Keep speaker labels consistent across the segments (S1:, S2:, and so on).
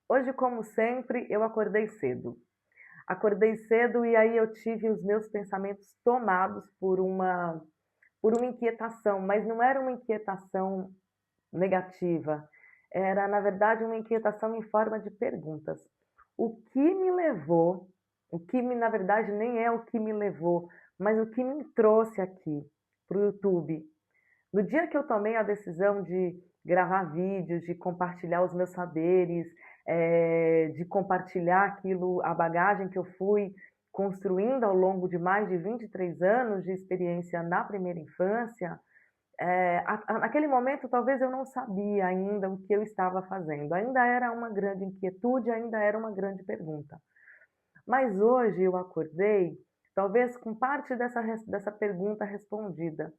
S1: Hoje, como sempre, eu acordei cedo. Acordei cedo e aí eu tive os meus pensamentos tomados por uma inquietação, mas não era uma inquietação negativa, era, na verdade, uma inquietação em forma de perguntas. O que me levou, na verdade, nem é o que me levou, mas o que me trouxe aqui para o YouTube. No dia que eu tomei a decisão de gravar vídeos, de compartilhar os meus saberes, de compartilhar aquilo, a bagagem que eu fui construindo ao longo de mais de 23 anos de experiência na primeira infância, naquele momento talvez eu não sabia ainda o que eu estava fazendo, ainda era uma grande inquietude, ainda era uma grande pergunta. Mas hoje eu acordei, talvez com parte dessa pergunta respondida.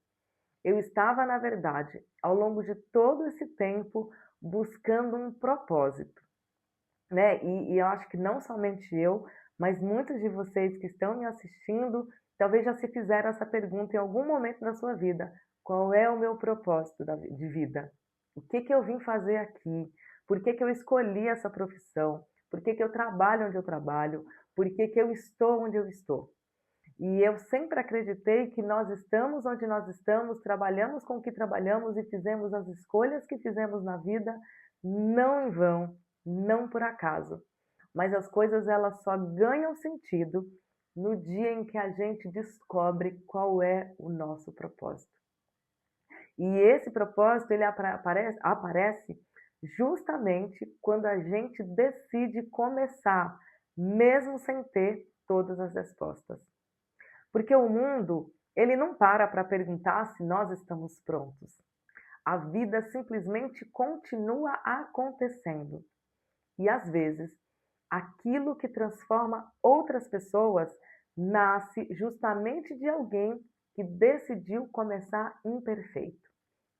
S1: Eu estava, na verdade, ao longo de todo esse tempo, buscando um propósito, né? E eu acho que não somente eu, mas muitos de vocês que estão me assistindo, talvez já se fizeram essa pergunta em algum momento da sua vida: qual é o meu propósito de vida? O que que eu vim fazer aqui? Por que que eu escolhi essa profissão? Por que que eu trabalho onde eu trabalho? Por que que eu estou onde eu estou? E eu sempre acreditei que nós estamos onde nós estamos, trabalhamos com o que trabalhamos e fizemos as escolhas que fizemos na vida, não em vão, não por acaso. Mas as coisas elas só ganham sentido no dia em que a gente descobre qual é o nosso propósito. E esse propósito ele aparece justamente quando a gente decide começar, mesmo sem ter todas as respostas. Porque o mundo, ele não para perguntar se nós estamos prontos. A vida simplesmente continua acontecendo. E às vezes, aquilo que transforma outras pessoas nasce justamente de alguém que decidiu começar imperfeito,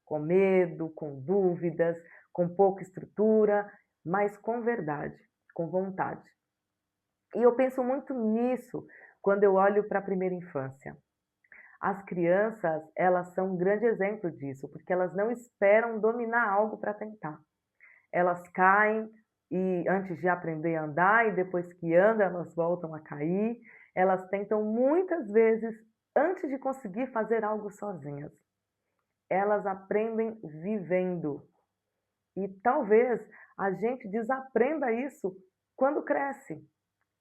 S1: com medo, com dúvidas, com pouca estrutura, mas com verdade, com vontade. E eu penso muito nisso quando eu olho para a primeira infância. As crianças, elas são um grande exemplo disso, porque elas não esperam dominar algo para tentar. Elas caem e antes de aprender a andar e depois que andam, elas voltam a cair. Elas tentam muitas vezes antes de conseguir fazer algo sozinhas. Elas aprendem vivendo. E talvez a gente desaprenda isso quando cresce,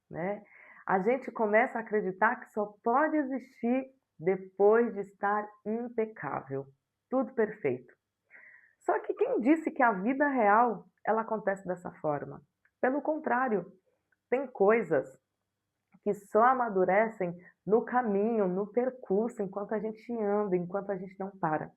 S1: né? A gente começa a acreditar que só pode existir depois de estar impecável, tudo perfeito. Só que quem disse que a vida real ela acontece dessa forma? Pelo contrário, tem coisas que só amadurecem no caminho, no percurso, enquanto a gente anda, enquanto a gente não para.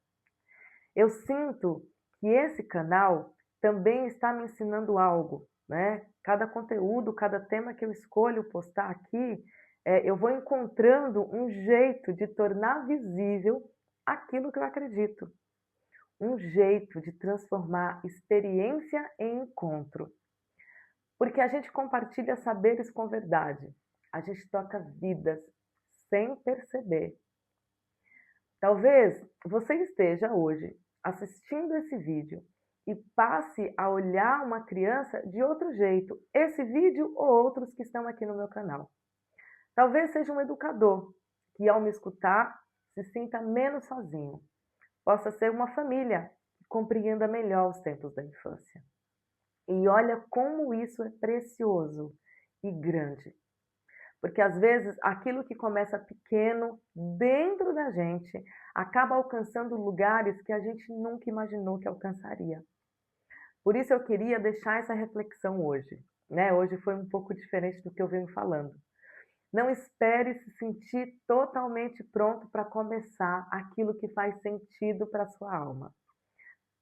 S1: Eu sinto que esse canal também está me ensinando algo, né? Cada conteúdo, cada tema que eu escolho postar aqui, eu vou encontrando um jeito de tornar visível aquilo que eu acredito, um jeito de transformar experiência em encontro. Porque a gente compartilha saberes com verdade, a gente toca vidas sem perceber. Talvez você esteja hoje assistindo esse vídeo e passe a olhar uma criança de outro jeito, esse vídeo ou outros que estão aqui no meu canal. Talvez seja um educador que, ao me escutar, se sinta menos sozinho. Possa ser uma família que compreenda melhor os tempos da infância. E olha como isso é precioso e grande. Porque às vezes aquilo que começa pequeno dentro da gente acaba alcançando lugares que a gente nunca imaginou que alcançaria. Por isso eu queria deixar essa reflexão hoje, né? Hoje foi um pouco diferente do que eu venho falando. Não espere se sentir totalmente pronto para começar aquilo que faz sentido para a sua alma.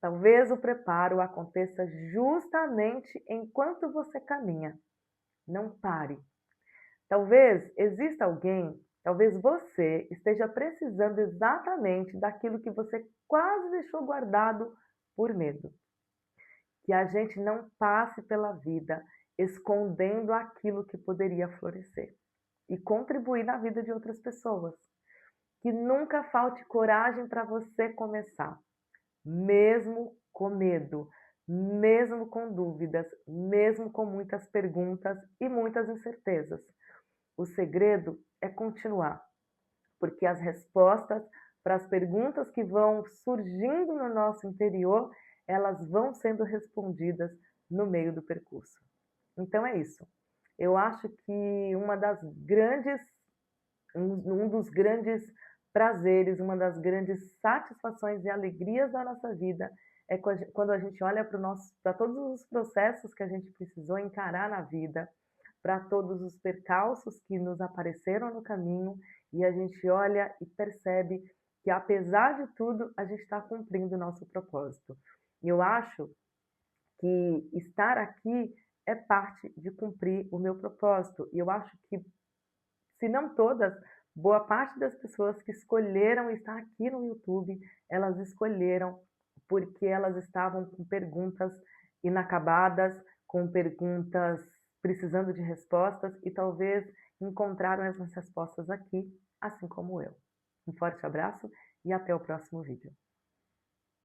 S1: Talvez o preparo aconteça justamente enquanto você caminha. Não pare. Talvez exista alguém, talvez você esteja precisando exatamente daquilo que você quase deixou guardado por medo. Que a gente não passe pela vida escondendo aquilo que poderia florescer e contribuir na vida de outras pessoas. Que nunca falte coragem para você começar, mesmo com medo, mesmo com dúvidas, mesmo com muitas perguntas e muitas incertezas. O segredo é continuar, porque as respostas para as perguntas que vão surgindo no nosso interior, elas vão sendo respondidas no meio do percurso. Então é isso. Eu acho que um dos grandes prazeres, uma das grandes satisfações e alegrias da nossa vida é quando a gente olha para todos os processos que a gente precisou encarar na vida, para todos os percalços que nos apareceram no caminho, e a gente olha e percebe que, apesar de tudo, a gente está cumprindo o nosso propósito. E eu acho que estar aqui é parte de cumprir o meu propósito. E eu acho que, se não todas, boa parte das pessoas que escolheram estar aqui no YouTube, elas escolheram porque elas estavam com perguntas inacabadas, com perguntas precisando de respostas e talvez encontraram essas respostas aqui, assim como eu. Um forte abraço e até o próximo vídeo.